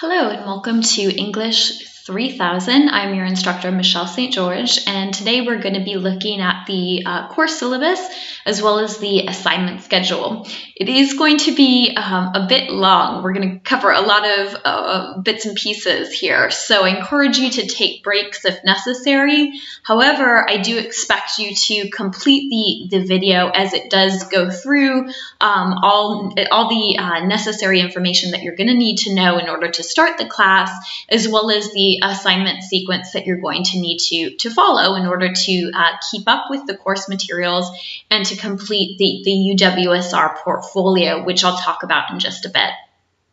Hello and welcome to English 3000. I'm your instructor, Michelle St. George, and today we're going to be looking at the course syllabus as well as the assignment schedule. It is going to be a bit long. We're going to cover a lot of bits and pieces here, so I encourage you to take breaks if necessary. However, I do expect you to complete the video as it does go through all the necessary information that you're going to need to know in order to start the class, as well as the assignment sequence that you're going to need to follow in order to keep up with the course materials and to complete the UWSR portfolio, which I'll talk about in just a bit.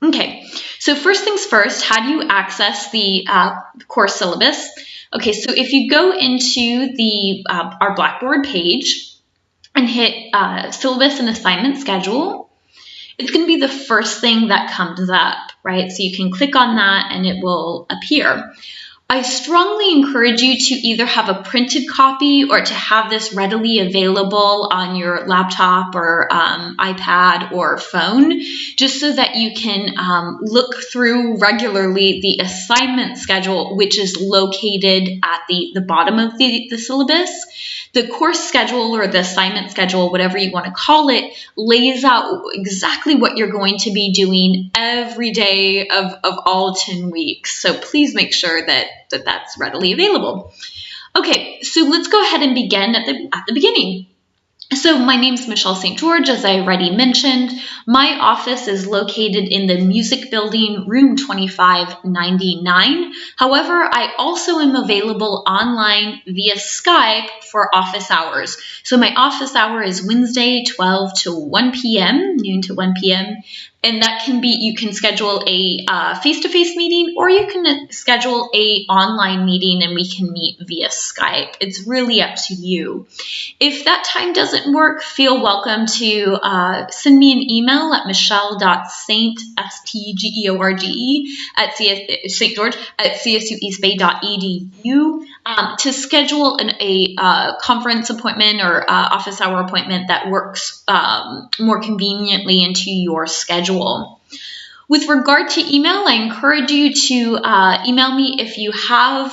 Okay, so first things first, how do you access the course syllabus? Okay, so if you go into our Blackboard page and hit syllabus and assignment schedule, it's going to be the first thing that comes up, right? So you can click on that and it will appear. I strongly encourage you to either have a printed copy or to have this readily available on your laptop or iPad or phone, just so that you can look through regularly the assignment schedule, which is located at the bottom of the syllabus. The course schedule or the assignment schedule, whatever you want to call it, lays out exactly what you're going to be doing every day of all 10 weeks. So please make sure that that's readily available. Okay, so let's go ahead and begin at the beginning. So my name's Michelle St. George, as I already mentioned. My office is located in the Music Building, room 2599. However, I also am available online via Skype for office hours. So my office hour is Wednesday, 12 to 1 p.m., noon to 1 p.m., and that can be, you can schedule a face-to-face meeting, or you can schedule a online meeting and we can meet via Skype. It's really up to you. If that time doesn't work, feel welcome to send me an email at michelle.st@csueastbay.edu to schedule a conference appointment or office hour appointment that works more conveniently into your schedule. With regard to email, I encourage you to email me if you have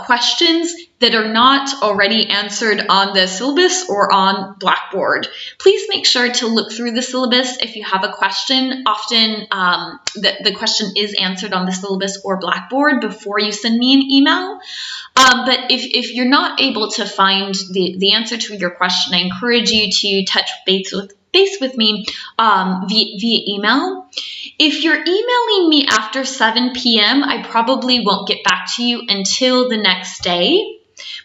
questions that are not already answered on the syllabus or on Blackboard. Please make sure to look through the syllabus if you have a question. Often the question is answered on the syllabus or Blackboard before you send me an email. But if you're not able to find the answer to your question, I encourage you to touch base with me via email. If you're emailing me after 7 p.m., I probably won't get back to you until the next day.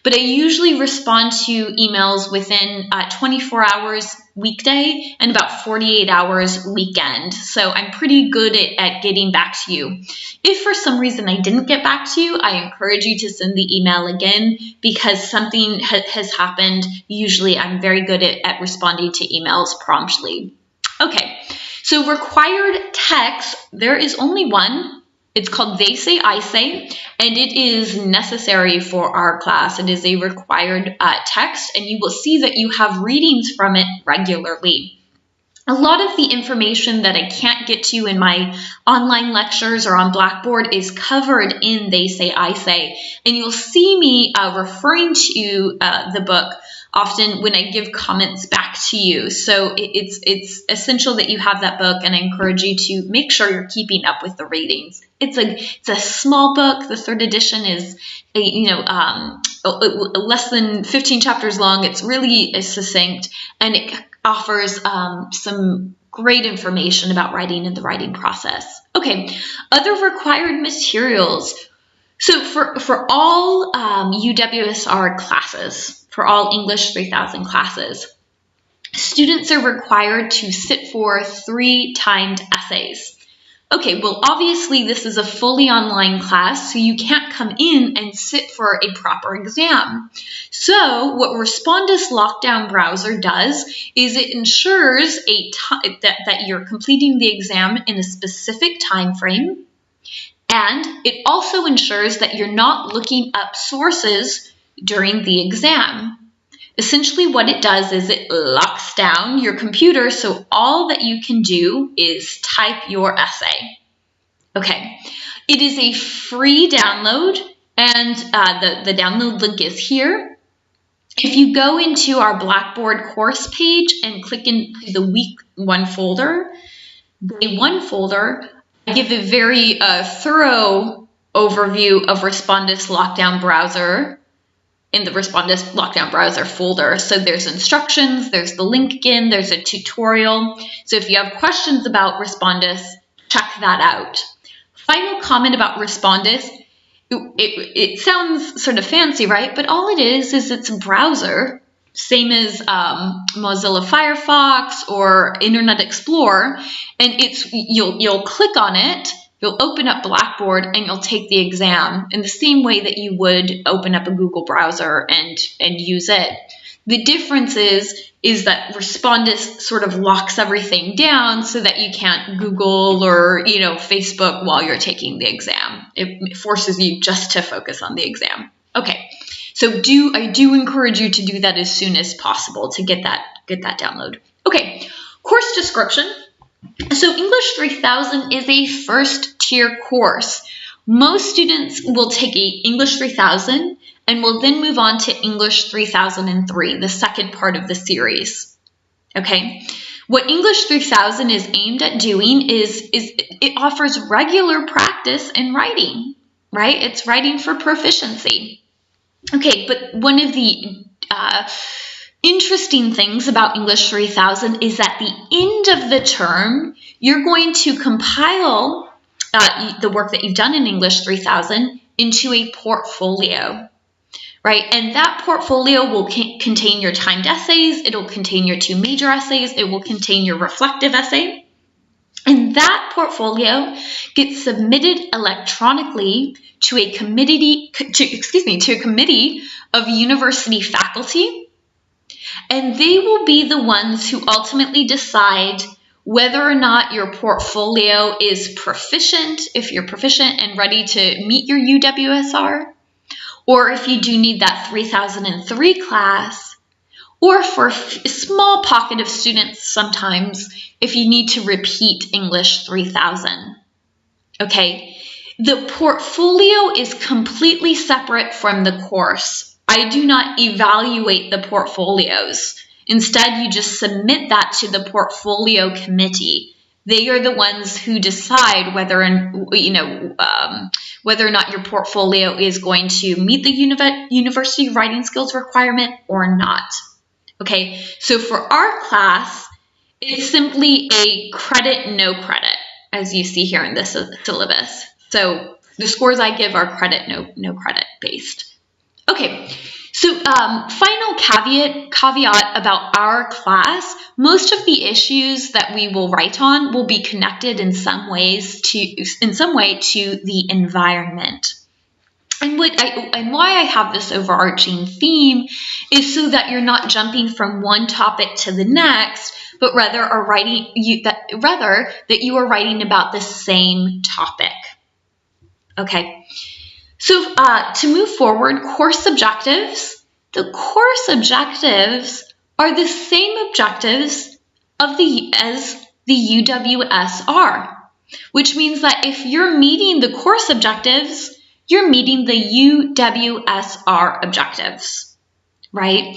But I usually respond to emails within 24 hours weekday and about 48 hours weekend. So I'm pretty good at getting back to you. If for some reason I didn't get back to you, I encourage you to send the email again, because something has happened. Usually I'm very good at responding to emails promptly. Okay, so required text, there is only one. It's called They Say, I Say, and it is necessary for our class. It is a required text, and you will see that you have readings from it regularly. A lot of the information that I can't get to in my online lectures or on Blackboard is covered in They Say, I Say, and you'll see me referring to the book often when I give comments back to you. So it's essential that you have that book, and I encourage you to make sure you're keeping up with the readings. It's a small book. The third edition is less than 15 chapters long. It's really succinct, and it offers some great information about writing and the writing process. Okay, other required materials. So for all UWSR classes, for all English 3000 classes, students are required to sit for 3 timed essays. Okay, well, obviously this is a fully online class, so you can't come in and sit for a proper exam. So what Respondus Lockdown Browser does is it ensures that you're completing the exam in a specific time frame, and it also ensures that you're not looking up sources during the exam. Essentially what it does is it locks down your computer, so all that you can do is type your essay. Okay, It is a free download, and the download link is here. If you go into our Blackboard course page and click into the week 1 folder, day 1 folder, I give a very thorough overview of Respondus Lockdown Browser in the Respondus Lockdown Browser folder. So there's instructions, there's the link again, there's a tutorial. So if you have questions about Respondus, check that out. Final comment about Respondus. It sounds sort of fancy, right? But all it is it's a browser, same as Mozilla Firefox or Internet Explorer, and you'll click on it, you'll open up Blackboard, and you'll take the exam in the same way that you would open up a Google browser and use it. The difference is that Respondus sort of locks everything down so that you can't Google or Facebook while you're taking the exam. It forces you just to focus on the exam. Okay, so I do encourage you to do that as soon as possible to get that download. Okay, course description. So English 3000 is a first tier course. Most students will take English 3000 and will then move on to English 3003, the second part of the series. Okay, what English 3000 is aimed at doing is it offers regular practice in writing, right? It's writing for proficiency. Okay, but one of the interesting things about English 3000 is at the end of the term, you're going to compile the work that you've done in English 3000 into a portfolio, right? And that portfolio will contain your timed essays, it'll contain your 2 major essays, it will contain your reflective essay. And that portfolio gets submitted electronically to a committee of university faculty, and they will be the ones who ultimately decide whether or not your portfolio is proficient, if you're proficient and ready to meet your UWSR, or if you do need that 3003 class, or for a small pocket of students sometimes, if you need to repeat English 3000. Okay, the portfolio is completely separate from the course. I do not evaluate the portfolios. Instead, you just submit that to the portfolio committee. They are the ones who decide whether or not your portfolio is going to meet the university writing skills requirement or not. Okay, so for our class, it's simply a credit, no credit, as you see here in this syllabus. So the scores I give are credit, no credit based. Okay, so final caveat about our class, most of the issues that we will write on will be connected in some way to the environment. And why I have this overarching theme is so that you're not jumping from one topic to the next, but rather that you are writing about the same topic. Okay, so to move forward, course objectives. The course objectives are the same objectives as the UWSR, which means that if you're meeting the course objectives, you're meeting the UWSR objectives, right?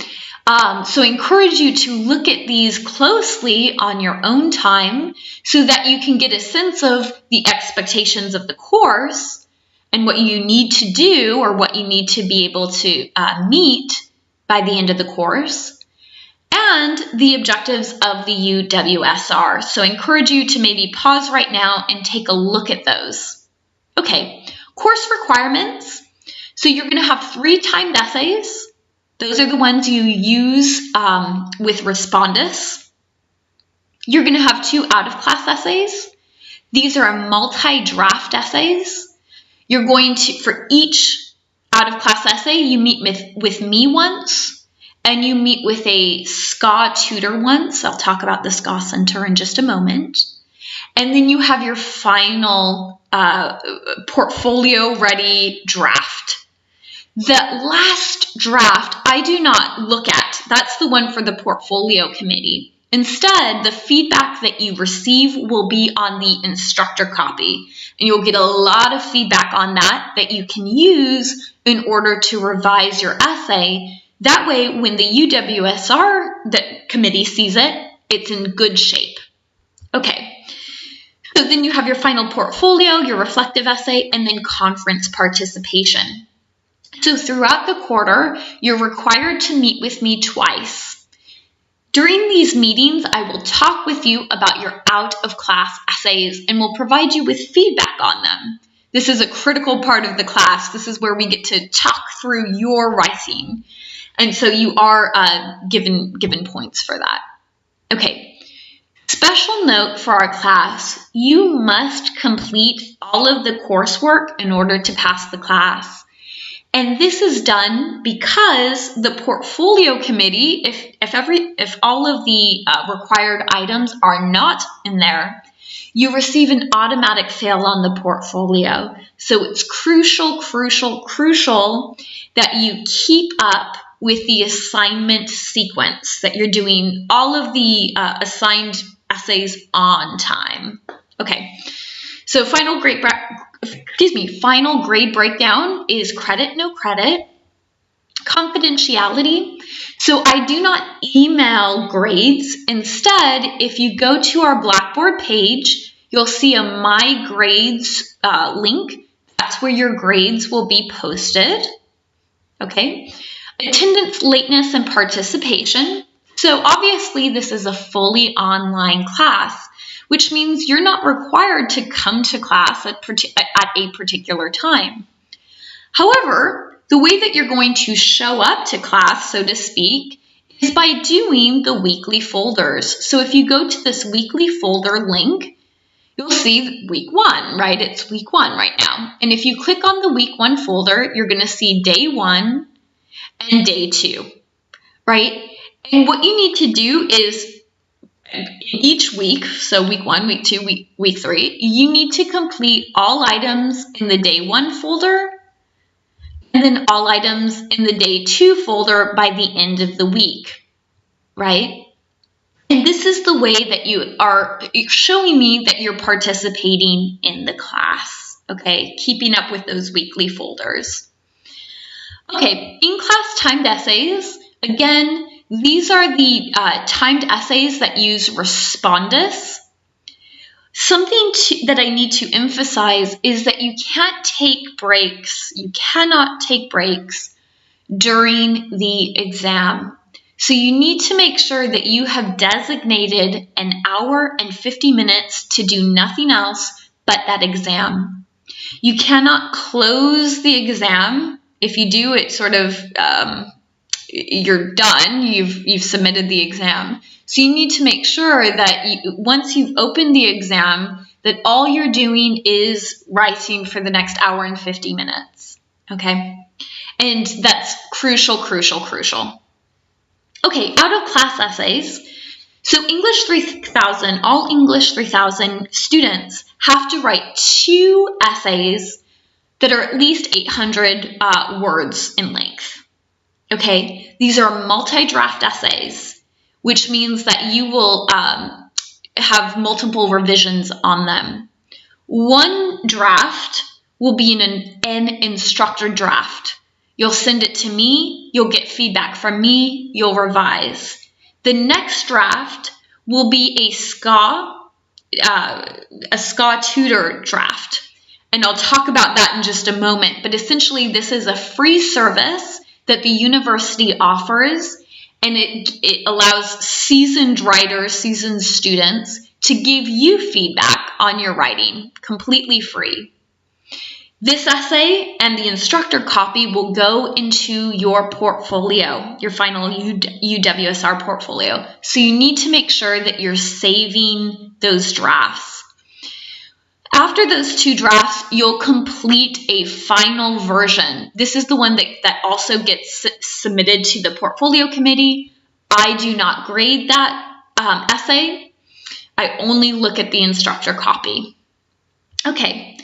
So I encourage you to look at these closely on your own time so that you can get a sense of the expectations of the course and what you need to do or what you need to be able to meet by the end of the course, and the objectives of the UWSR. So I encourage you to maybe pause right now and take a look at those. Okay. Course requirements. So you're going to have 3 timed essays. Those are the ones you use with Respondus. You're going to have 2 out-of-class essays. These are multi-draft essays. You're going to, for each out-of-class essay, you meet with me once, and you meet with a SCA tutor once. I'll talk about the SCA Center in just a moment. And then you have your final portfolio-ready draft. The last draft I do not look at. That's the one for the portfolio committee. Instead, the feedback that you receive will be on the instructor copy, and you'll get a lot of feedback on that you can use in order to revise your essay. That way, when the UWSR committee sees it, it's in good shape. Okay, so then you have your final portfolio, your reflective essay, and then conference participation. So throughout the quarter, you're required to meet with me twice. During these meetings, I will talk with you about your out-of-class essays and will provide you with feedback on them. This is a critical part of the class. This is where we get to talk through your writing. And so you are given points for that. Okay. Special note for our class, you must complete all of the coursework in order to pass the class. And this is done because the portfolio committee, if all of the required items are not in there, you receive an automatic fail on the portfolio. So it's crucial that you keep up with the assignment sequence, that you're doing all of the assigned essays on time. Okay, so final grade breakdown is credit, no credit. Confidentiality. So I do not email grades. Instead, if you go to our Blackboard page, you'll see a My Grades link. That's where your grades will be posted. Okay. Attendance, lateness, and participation. So obviously this is a fully online class, which means you're not required to come to class at a particular time. However, the way that you're going to show up to class, so to speak, is by doing the weekly folders. So if you go to this weekly folder link, you'll see week 1, right? It's week 1 right now. And if you click on the week 1 folder, you're going to see day 1 and day 2, right? And what you need to do is each week, so week 1, week 2, week 3, you need to complete all items in the day 1 folder and then all items in the day 2 folder by the end of the week, right? And this is the way that you're showing me that you're participating in the class, okay? Keeping up with those weekly folders. Okay, in-class timed essays, again, these are the timed essays that use respondus. Something that I need to emphasize is that you can't take breaks. You cannot take breaks during the exam. So you need to make sure that you have designated an hour and 50 minutes to do nothing else but that exam. You cannot close the exam. If you do, it's sort of you're done. You've submitted the exam. So you need to make sure that once you've opened the exam, that all you're doing is writing for the next hour and 50 minutes. Okay, and that's crucial. Okay, out of class essays. So English 3000, all English 3000 students have to write 2 essays that are at least 800 words in length. Okay, these are multi-draft essays, which means that you will have multiple revisions on them. One draft will be an instructor draft. You'll send it to me, you'll get feedback from me, you'll revise. The next draft will be a SCA tutor draft. And I'll talk about that in just a moment, but essentially this is a free service that the university offers, and it allows seasoned writers, seasoned students to give you feedback on your writing, completely free. This essay and the instructor copy will go into your portfolio, your final UWSR portfolio. So you need to make sure that you're saving those drafts. After those 2 drafts, you'll complete a final version. This is the one that also gets submitted to the portfolio committee. I do not grade that essay. I only look at the instructor copy. Okay,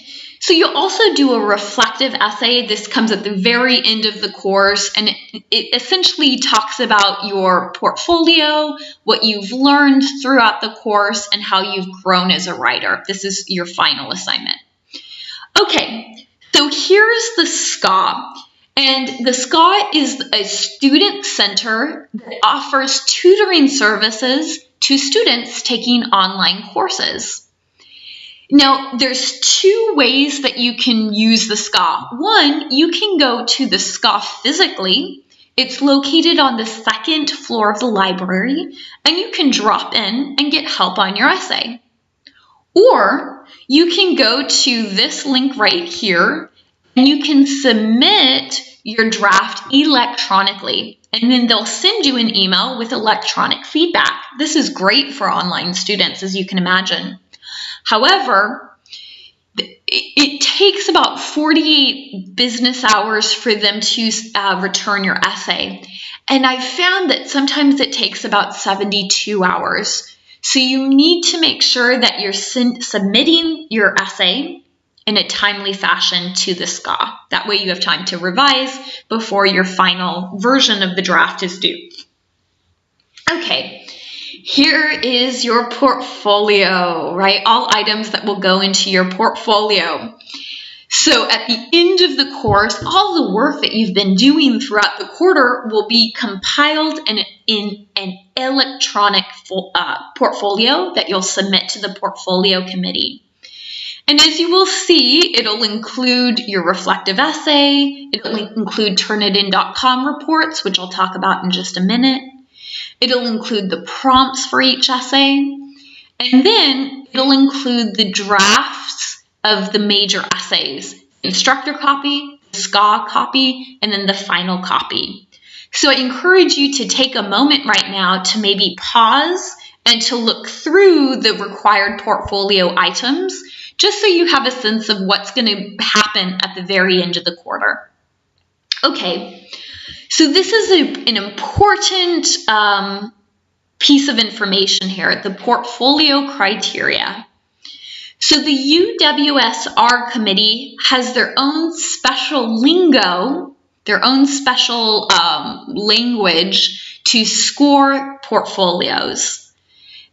So you'll also do a reflective essay. This comes at the very end of the course, and it essentially talks about your portfolio, what you've learned throughout the course, and how you've grown as a writer. This is your final assignment. Okay, so here's the SCA. And the SCA is a student center that offers tutoring services to students taking online courses. Now, there's two ways that you can use the SCA. One, you can go to the SCA physically. It's located on the second floor of the library, and you can drop in and get help on your essay. Or you can go to this link right here, and you can submit your draft electronically, and then they'll send you an email with electronic feedback. This is great for online students, as you can imagine. However, it takes about 48 business hours for them to return your essay. And I found that sometimes it takes about 72 hours. So you need to make sure that you're submitting your essay in a timely fashion to the SCA. That way you have time to revise before your final version of the draft is due. Okay. Here is your portfolio, right? All items that will go into your portfolio. So at the end of the course, all the work that you've been doing throughout the quarter will be compiled in an electronic portfolio that you'll submit to the portfolio committee. And as you will see, it'll include your reflective essay, it'll include Turnitin.com reports, which I'll talk about in just a minute. It'll include the prompts for each essay, and then it'll include the drafts of the major essays, instructor copy, SCA copy, and then the final copy. So I encourage you to take a moment right now to maybe pause and to look through the required portfolio items, just so you have a sense of what's going to happen at the very end of the quarter. Okay. So this is an important piece of information here, the portfolio criteria. So the UWSR committee has their own special lingo, their own special language to score portfolios.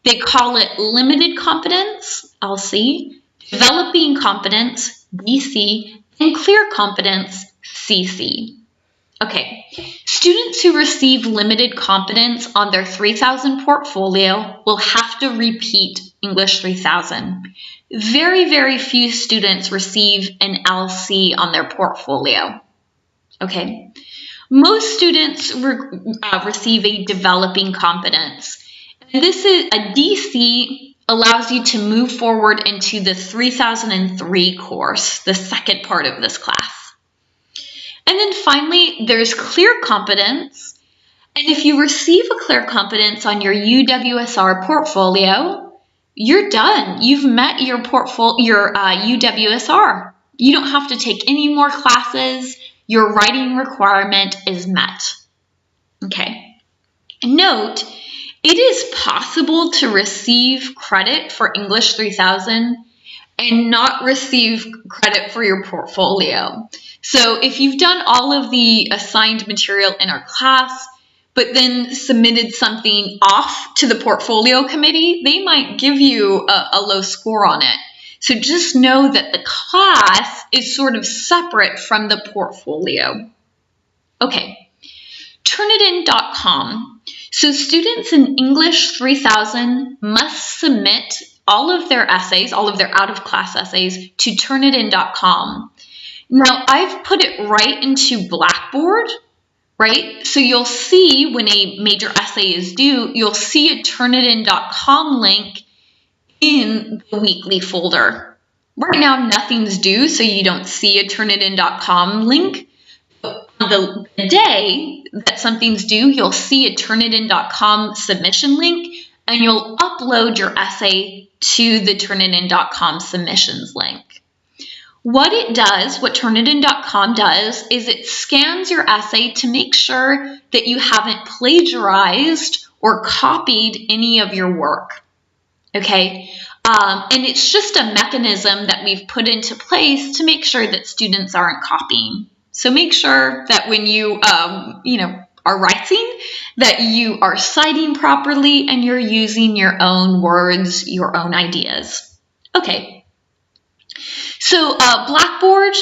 They call it limited competence, LC, developing competence, DC, and clear competence, CC. Okay, students who receive limited competence on their 3000 portfolio will have to repeat English 3000. Very, very few students receive an LC on their portfolio. Okay, most students receive a developing competence. And this is a DC allows you to move forward into the 3003 course, the second part of this class. And then finally, there's clear competence. And if you receive a clear competence on your UWSR portfolio, you're done. You've met your UWSR. You don't have to take any more classes. Your writing requirement is met. Okay. Note, it is possible to receive credit for English 3000 and not receive credit for your portfolio. So if you've done all of the assigned material in our class, but then submitted something off to the portfolio committee, they might give you a low score on it. So just know that the class is sort of separate from the portfolio. Okay, Turnitin.com. So students in English 3000 must submit all of their essays, all of their out-of-class essays, to Turnitin.com. Now, I've put it right into Blackboard, right? So you'll see when a major essay is due, you'll see a Turnitin.com link in the weekly folder. Right now, nothing's due, so you don't see a Turnitin.com link. But on the day that something's due, you'll see a Turnitin.com submission link, and you'll upload your essay to the Turnitin.com submissions link. What it does, what Turnitin.com does, is it scans your essay to make sure that you haven't plagiarized or copied any of your work. Okay, And it's just a mechanism that we've put into place to make sure that students aren't copying. So make sure that when you, are writing, that you are citing properly and you're using your own words, your own ideas. Okay. So Blackboard,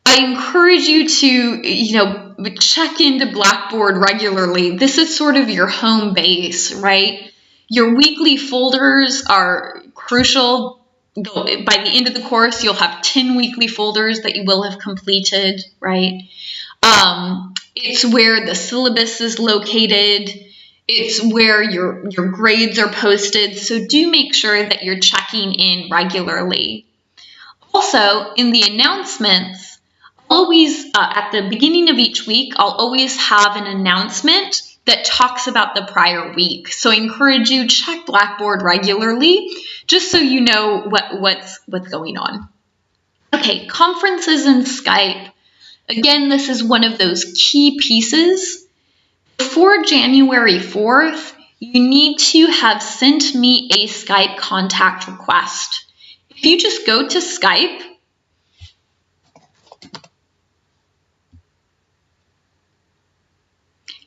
I encourage you to, check into Blackboard regularly. This is sort of your home base, right? Your weekly folders are crucial. By the end of the course, you'll have 10 weekly folders that you will have completed, right? It's where the syllabus is located. It's where your grades are posted. So do make sure that you're checking in regularly. Also, in the announcements, always at the beginning of each week, I'll always have an announcement that talks about the prior week. So I encourage you, check Blackboard regularly, just so you know what's going on. Okay, conferences and Skype. Again, this is one of those key pieces. Before January 4th, you need to have sent me a Skype contact request. If you just go to Skype,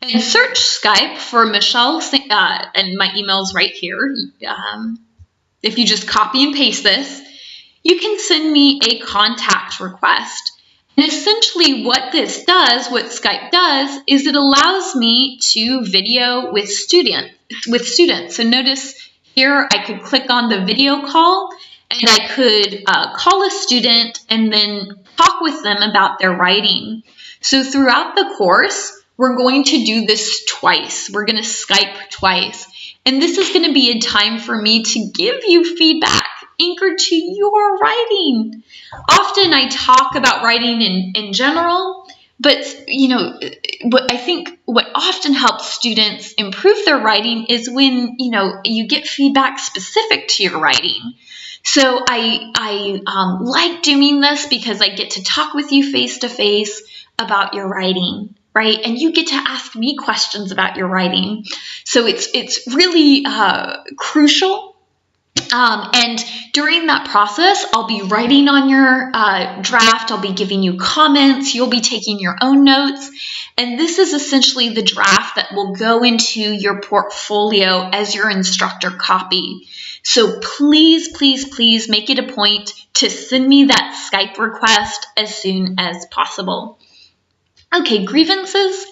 and search Skype for Michelle, and my email's right here. If you just copy and paste this, you can send me a contact request. And essentially what Skype does, is it allows me to video with students. So notice here I could click on the video call, and I could call a student and then talk with them about their writing. So throughout the course, we're going to do this twice. We're going to Skype twice. And this is going to be a time for me to give you feedback anchored to your writing. Often I talk about writing in general, but I think what often helps students improve their writing is when you get feedback specific to your writing. So I like doing this because I get to talk with you face to face about your writing, right? And you get to ask me questions about your writing. So it's really crucial. And during that process, I'll be writing on your draft. I'll be giving you comments. You'll be taking your own notes. And this is essentially the draft that will go into your portfolio as your instructor copy. So please, please, please make it a point to send me that Skype request as soon as possible. Okay, grievances.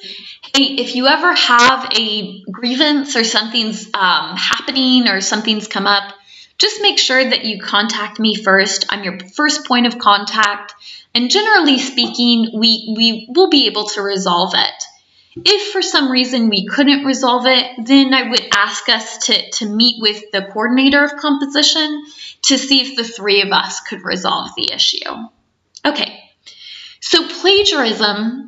Hey, if you ever have a grievance or something's happening or something's come up, just make sure that you contact me first. I'm your first point of contact. And generally speaking, we will be able to resolve it. If for some reason we couldn't resolve it, then I would ask us to meet with the coordinator of composition to see if the three of us could resolve the issue. Okay, so plagiarism.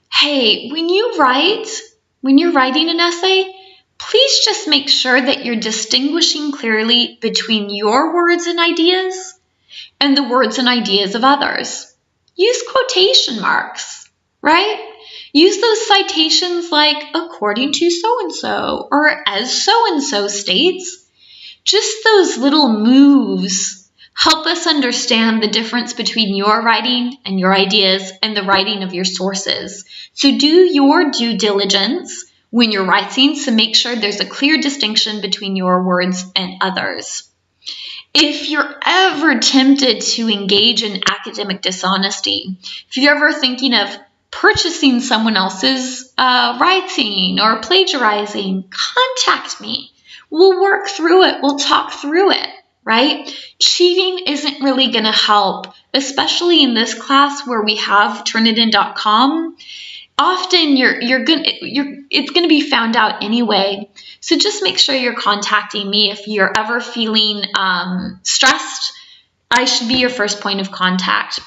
Hey, when you're writing an essay, please just make sure that you're distinguishing clearly between your words and ideas and the words and ideas of others. Use quotation marks, right? Use those citations like according to so-and-so or as so-and-so states. Just those little moves help us understand the difference between your writing and your ideas and the writing of your sources. So do your due diligence when you're writing to make sure there's a clear distinction between your words and others. If you're ever tempted to engage in academic dishonesty, if you're ever thinking of purchasing someone else's writing or plagiarizing, contact me. We'll work through it. We'll talk through it, right? Cheating isn't really going to help, especially in this class where we have Turnitin.com. Often it's going to be found out anyway. So just make sure you're contacting me if you're ever feeling stressed. I should be your first point of contact.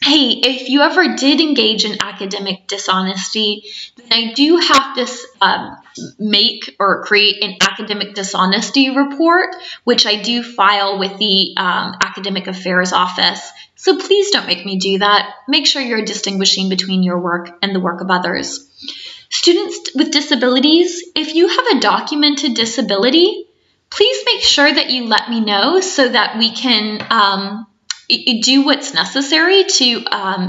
Hey, if you ever did engage in academic dishonesty, then I do have to make or create an academic dishonesty report, which I do file with the Academic Affairs Office. So please don't make me do that. Make sure you're distinguishing between your work and the work of others. Students with disabilities, if you have a documented disability, please make sure that you let me know so that we can do what's necessary to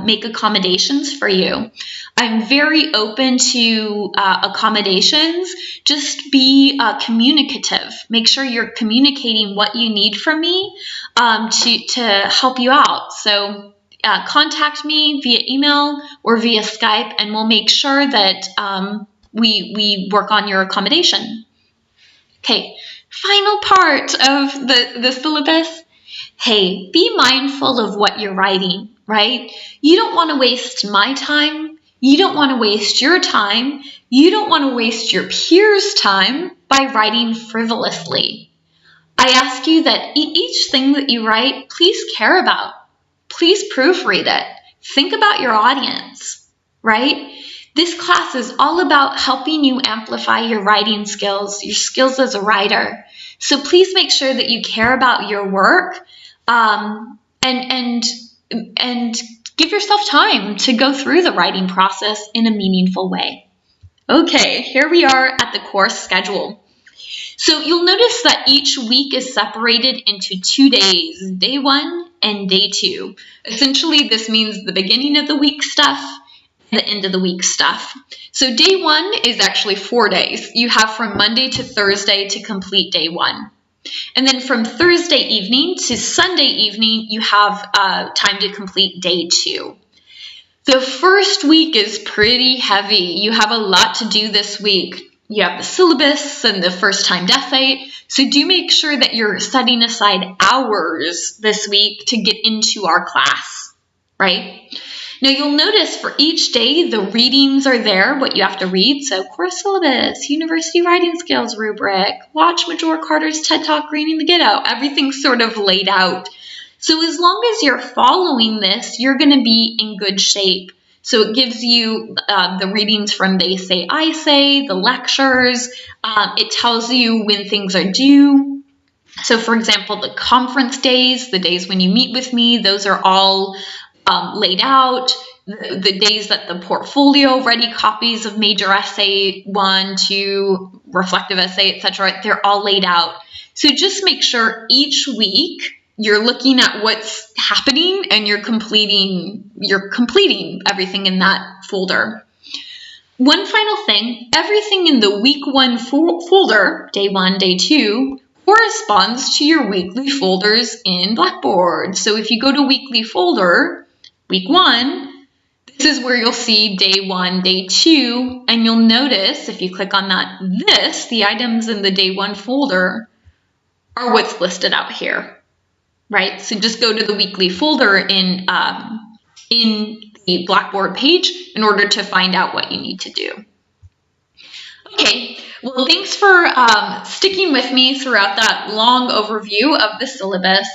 make accommodations for you. I'm very open to accommodations. Just be communicative. Make sure you're communicating what you need from me to help you out. So contact me via email or via Skype, and we'll make sure that we work on your accommodation. Okay, final part of the syllabus. Hey, be mindful of what you're writing, right? You don't want to waste my time. You don't want to waste your time. You don't want to waste your peers' time by writing frivolously. I ask you that each thing that you write, please care about. Please proofread it. Think about your audience, right? This class is all about helping you amplify your writing skills, your skills as a writer. So please make sure that you care about your work and give yourself time to go through the writing process in a meaningful way. Okay, here we are at the course schedule. So you'll notice that each week is separated into 2 days, day 1 and day 2. Essentially, this means the beginning of the week stuff, the end of the week stuff. So day 1 is actually 4 days. You have from Monday to Thursday to complete day 1. And then from Thursday evening to Sunday evening, you have time to complete day 2. The first week is pretty heavy. You have a lot to do this week. You have the syllabus and the first timed essay. So do make sure that you're setting aside hours this week to get into our class, right? Now you'll notice for each day, the readings are there, what you have to read. So course syllabus, university writing skills rubric, watch Major Carter's TED Talk, Reading the Ghetto. Everything's sort of laid out. So as long as you're following this, you're going to be in good shape. So it gives you the readings from They Say, I Say, the lectures. It tells you when things are due. So for example, the conference days, the days when you meet with me, those are all laid out. The days that the portfolio ready copies of major essay 1, 2, reflective essay, etc., they're all laid out. So just make sure each week you're looking at what's happening and you're completing everything in that folder. One final thing, everything in the week 1 folder, day 1, day 2, corresponds to your weekly folders in Blackboard. So if you go to weekly folder, week 1, this is where you'll see day 1, day 2, and you'll notice if you click on that, the items in the day 1 folder are what's listed out here. Right, so just go to the weekly folder in the Blackboard page in order to find out what you need to do. Okay, well, thanks for sticking with me throughout that long overview of the syllabus.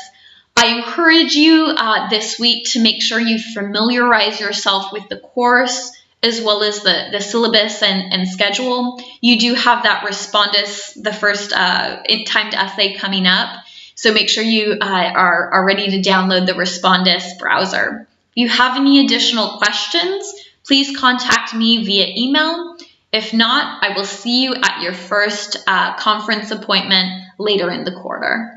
I encourage you this week to make sure you familiarize yourself with the course as well as the syllabus and schedule. You do have that respondus, the first timed essay coming up. So make sure you are ready to download the Respondus browser. If you have any additional questions, please contact me via email. If not, I will see you at your first conference appointment later in the quarter.